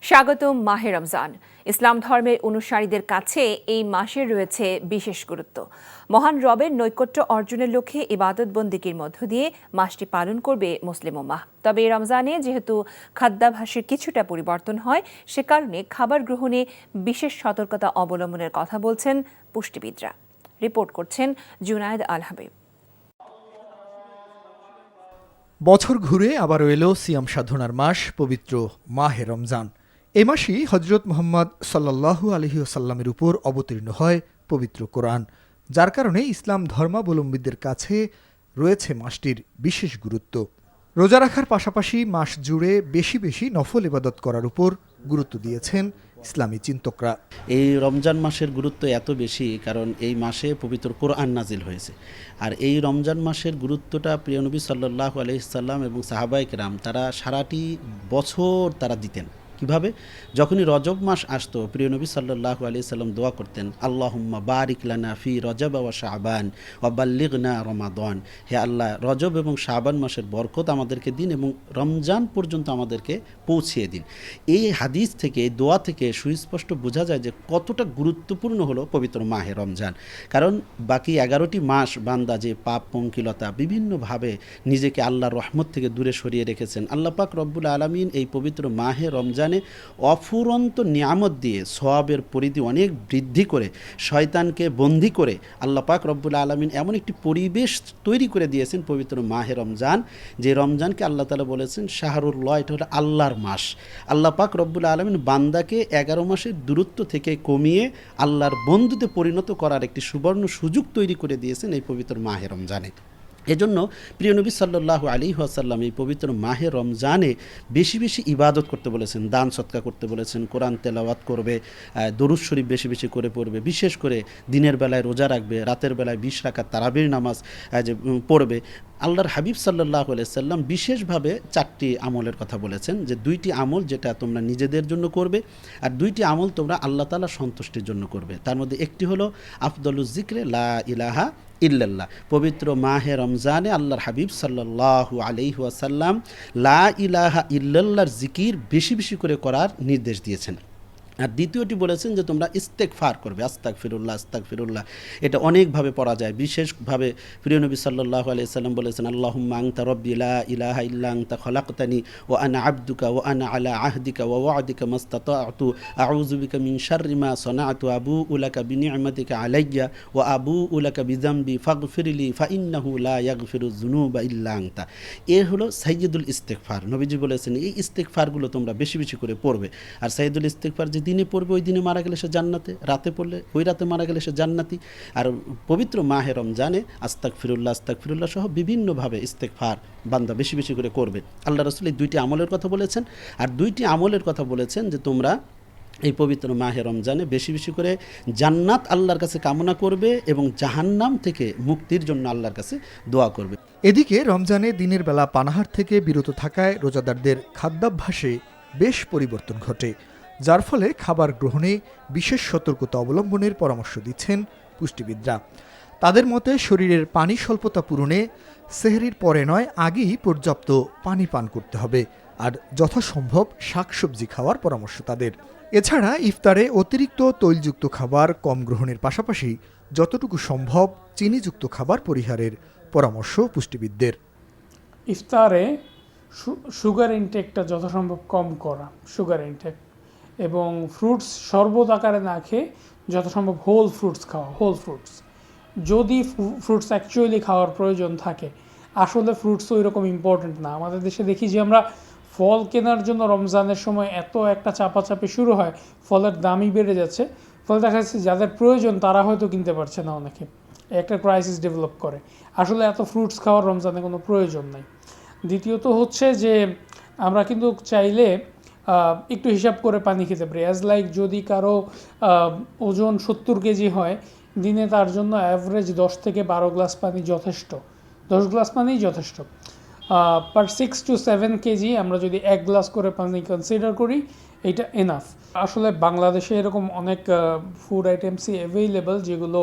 স্বাগতম মাহে রমজান। ইসলাম ধর্মের অনুসারীদের কাছে এই মাসের রয়েছে বিশেষ গুরুত্ব। মহান রবের নৈকট্য অর্জনের লক্ষ্যে ইবাদত বন্দেগীর মধ্য দিয়ে মাসটি পালন করবে মুসলিম উম্মাহ। তবে এই রমজানে যেহেতু খাদ্যাভ্যাসের কিছুটা পরিবর্তন হয়, সে কারণে খাবার গ্রহণে বিশেষ সতর্কতা অবলম্বনের কথা বলছেন পুষ্টিবিদরা। রিপোর্ট করছেন জুনায়েদ আল হাবিব। বছর ঘুরে আবারও এলো সিয়াম সাধনার মাস, পবিত্র মাহে রমজান। এ মাসেই হজরত মুহাম্মদ সাল্লাল্লাহু আলাইহি ওয়াসাল্লামের উপর অবতীর্ণ হয় পবিত্র কোরআন, যার কারণে ইসলাম ধর্মাবলম্বীদের কাছে রয়েছে মাসটির বিশেষ গুরুত্ব। রোজা রাখার পাশাপাশি মাস জুড়ে বেশি বেশি নফল ইবাদত করার উপর গুরুত্ব দিয়েছেন ইসলামী চিন্তকরা। এই রমজান মাসের গুরুত্ব এত বেশি কারণ এই মাসে পবিত্র কোরআন নাজিল হয়েছে। আর এই রমজান মাসের গুরুত্বটা প্রিয় নবী সাল্লাল্লাহু আলাইহি সাল্লাম এবং সাহাবায়ে কেরাম তারা সারাটি বছর তারা দিতেন। কিভাবে? যখনই রজব মাস আসতো, প্রিয় নবী সাল্লাল্লাহু আলাইহি সাল্লাম দোয়া করতেন, আল্লাহুম্মা বারিক লানা ফি রজব ওয়া শাবান ওয়া বাল্লিগনা রমাদান। হে আল্লাহ, রজব এবং শাবান মাসের বরকত আমাদেরকে দিন এবং রমজান পর্যন্ত আমাদেরকে পৌঁছিয়ে দিন। এই হাদিস থেকে, দোয়া থেকে সুস্পষ্ট বোঝা যায় যে কতটা গুরুত্বপূর্ণ হলো পবিত্র মাহে রমজান। কারণ বাকি 11টি মাস বান্দা যে পাপ পঙ্কিলতা বিভিন্নভাবে নিজেকে আল্লাহর রহমত থেকে দূরে সরিয়ে রেখেছেন, আল্লাহ পাক রব্বুল আলামিন এই পবিত্র মাহে রমজান অফুরন্ত নিয়ামত দিয়ে সওয়াবের পরিধি অনেক বৃদ্ধি করে শয়তানকে বন্দী করে আল্লাহ পাক রব্বুল আলামিন এমন একটি পরিবেশ তৈরি করে দিয়েছেন পবিত্র মাহে রমজান, যে রমজানকে আল্লাহ তাআলা বলেছেন শাহরুল্লাহ, এটা হলো আল্লাহর মাস। আল্লাহ পাক রব্বুল আলামিন বান্দাকে 11 মাসের দূরত্ব থেকে কমিয়ে আল্লাহর বন্ধুতে পরিণত করার একটি সুবর্ণ সুযোগ তৈরি করে দিয়েছেন এই পবিত্র মাহে রমজানে। এজন্য প্রিয় নবী সাল্লাল্লাহু আলাইহি ওয়াসাল্লাম এই পবিত্র মাহে রমজানে বেশি বেশি ইবাদত করতে বলেছেন, দান সদকা করতে বলেছেন, কোরআন তেলাওয়াত করবে, দরুদ শরীফ বেশি বেশি করে পড়বে, বিশেষ করে দিনের বেলায় রোজা রাখবে, রাতের বেলায় 20 রাকাত তারাবির নামাজ যে পড়বে। আল্লাহর হাবিব সাল্লাল্লাহু আলাইহি সাল্লাম বিশেষভাবে 4টি আমলের কথা বলেছেন, যে 2টি আমল যেটা তোমরা নিজেদের জন্য করবে, আর 2টি আমল তোমরা আল্লাহ তাআলার সন্তুষ্টির জন্য করবে। তার মধ্যে একটি হলো আফদলুজ যিকরে লা ইলাহা ইল্লাল্লাহ। পবিত্র মাহে রমজানে আল্লাহর হাবিব সাল্লাল্লাহু আলাইহি ওয়াসাল্লাম লা ইলাহা ইল্লাল্লাহর জিকির বেশি বেশি করে করার নির্দেশ দিয়েছেন। আর দ্বিতীয়টি বলেছেন যে তোমরা ইস্তেগফার করবে, আস্তাগফিরুল্লাহ আস্তাগফিরুল্লাহ। এটা অনেকভাবে পড়া যায়। বিশেষভাবে প্রিয় নবী সাল্লাল্লাহু আলাইহি সাল্লাম বলেছেন, আল্লাহুম্মা আনতা রাব্বি লা ইলাহা ইল্লা আনতা খলাকতানি ওয়া আনা আবদুকা ওয়া আনা আলা আহদিকা ওয়া ওয়া'দিকা মাস্তাতা'তু আউযু বিকা মিন শাররি মা সানা'তু আবু'উ লাকা বিনি'মাতিকা আলাইয়া ওয়া আবু'উ লাকা বিযামবি ফাগফিরলি ফাইন্নাহু লা ইয়াগফিরুয যুনুবা ইল্লা আনতা। এ হলো সাইয়্যিদুল ইস্তেগফার। নবীজি বলেছেন এই ইস্তেগফারগুলো তোমরা বেশি বেশি করে পড়বে। আর সাইয়্যিদুল ইস্তেগফার যে দিনে পড়বে ওই দিনে মারা গেলে সে জান্নাতে, রাতে পড়লে ওই রাতে মারা গেলে সে জান্নাতি। আর পবিত্র মাহে রমজানে আস্তাগফিরুল্লাহ আস্তাগফিরুল্লাহ সহ বিভিন্নভাবে ইস্তেগফার বান্দা বেশি বেশি করে করবে। আল্লাহ রাসূল এই 2টি আমলের কথা বলেছেন। আর 2টি আমলের কথা বলেছেন যে তোমরা এই পবিত্র মাহে রমজানে বেশি বেশি করে জান্নাত আল্লাহর কাছে কামনা করবে এবং জাহান্নাম থেকে মুক্তির জন্য আল্লাহর কাছে দোয়া করবে। এদিকে রমজানে দিনের বেলা পানাহার থেকে বিরত থাকায় রোজাদারদের খাদ্যাভ্যাসে বেশ পরিবর্তন ঘটে, যার ফলে খাবার গ্রহণে বিশেষ সতর্কতা অবলম্বনের পরামর্শ দিচ্ছেন পুষ্টিবিদরা। তাদের মতে শরীরের পানি স্বল্পতা পূরণে সেহরির পরে নয়, আগেই পর্যাপ্ত পানি পান করতে হবে, আর যথাসম্ভব শাকসবজি খাওয়ার পরামর্শ তাদের। এছাড়া ইফতারে অতিরিক্ত তৈলযুক্ত খাবার কম গ্রহণের পাশাপাশি যতটুকু সম্ভব চিনিযুক্ত খাবার পরিহারের পরামর্শ পুষ্টিবিদদের। ইফতারে সুগার ইনটেকটা যথাসম্ভব কম করা, সুগার ইনটেক, এবং ফ্রুটস শরবত আকারে না খেয়ে যথাসম্ভব হোল ফ্রুটস খাওয়া, হোল ফ্রুটস। যদি ফ্রুটস অ্যাকচুয়ালি খাওয়ার প্রয়োজন থাকে, আসলে ফ্রুটস ওই রকম ইম্পর্টেন্ট না। আমাদের দেশে দেখি যে আমরা ফল কেনার জন্য রমজানের সময় এত একটা চাপাচাপি শুরু হয়, ফলের দামই বেড়ে যাচ্ছে, ফলে দেখা যাচ্ছে যাদের প্রয়োজন তারা হয়তো কিনতে পারছে না, অনেকে একটা ক্রাইসিস ডেভেলপ করে। আসলে এত ফ্রুটস খাওয়ার রমজানে কোনো প্রয়োজন নাই। দ্বিতীয়ত হচ্ছে যে আমরা কিন্তু চাইলে একটু হিসাব করে পানি খেতে পারি। অ্যাজ লাইক যদি কারো ওজন 70 কেজি হয়, দিনে তার জন্য অ্যাভারেজ 10 থেকে 12 গ্লাস পানি যথেষ্ট, 10 গ্লাস পানিই যথেষ্ট। পার 6 to 7 কেজি আমরা যদি 1 গ্লাস করে পানি কনসিডার করি, এটা এনাফ। আসলে বাংলাদেশে এরকম অনেক ফুড আইটেমসই অ্যাভেইলেবল যেগুলো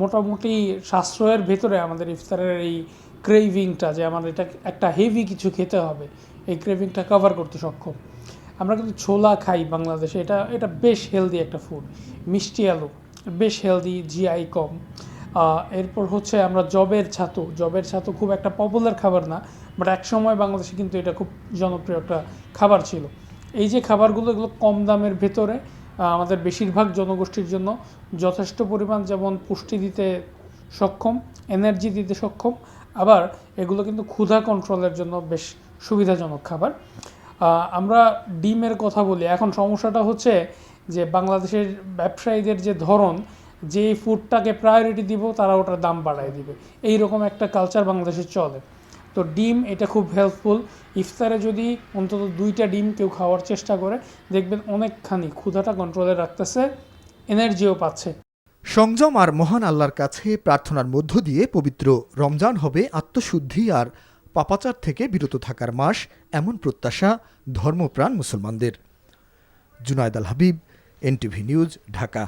মোটামুটি সাশ্রয়ের ভেতরে আমাদের ইফতারের এই ক্রেভিংটা, যে আমাদের এটা একটা হেভি কিছু খেতে হবে, এই ক্রেভিংটা কভার করতে সক্ষম। আমরা কিন্তু ছোলা খাই বাংলাদেশে, এটা বেশ হেলদি একটা ফুড। মিষ্টি আলু বেশ হেলদি, জিআই কম। এরপর হচ্ছে আমরা জবের ছাতু খুব একটা পপুলার খাবার না, বাট একসময় বাংলাদেশে কিন্তু এটা খুব জনপ্রিয় একটা খাবার ছিল। এই যে খাবারগুলো, এগুলো কম দামের ভেতরে আমাদের বেশিরভাগ জনগোষ্ঠীর জন্য যথেষ্ট পরিমাণ যেমন পুষ্টি দিতে সক্ষম, এনার্জি দিতে সক্ষম, আবার এগুলো কিন্তু ক্ষুধা কন্ট্রোলের জন্য বেশ সুবিধাজনক খাবার। আমরা ডিমের কথা বলি, এখন সমস্যাটা হচ্ছে যে বাংলাদেশের ব্যবসায়ীদের যে ধরন, যে ফুডটাকে প্রায়োরিটি দিব তারা ওটার দাম বাড়ায় দিবে, এইরকম একটা কালচার বাংলাদেশে চলে। তো ডিম এটা খুব হেল্পফুল। ইফতারে যদি অন্তত 2টা ডিম কেউ খাওয়ার চেষ্টা করে, দেখবেন অনেকখানি ক্ষুধাটা কন্ট্রোলে রাখতেছে, এনার্জিও পাচ্ছে। সংযম আর মহান আল্লাহর কাছে প্রার্থনার মধ্য দিয়ে পবিত্র রমজান হবে আত্মশুদ্ধি আর পাপাচার থেকে বিরত থাকার মাস, এমন প্রত্যাশা ধর্মপ্রাণ মুসলমানদের। জুনায়েদ আল হাবিব, এনটিভি নিউজ, ঢাকা।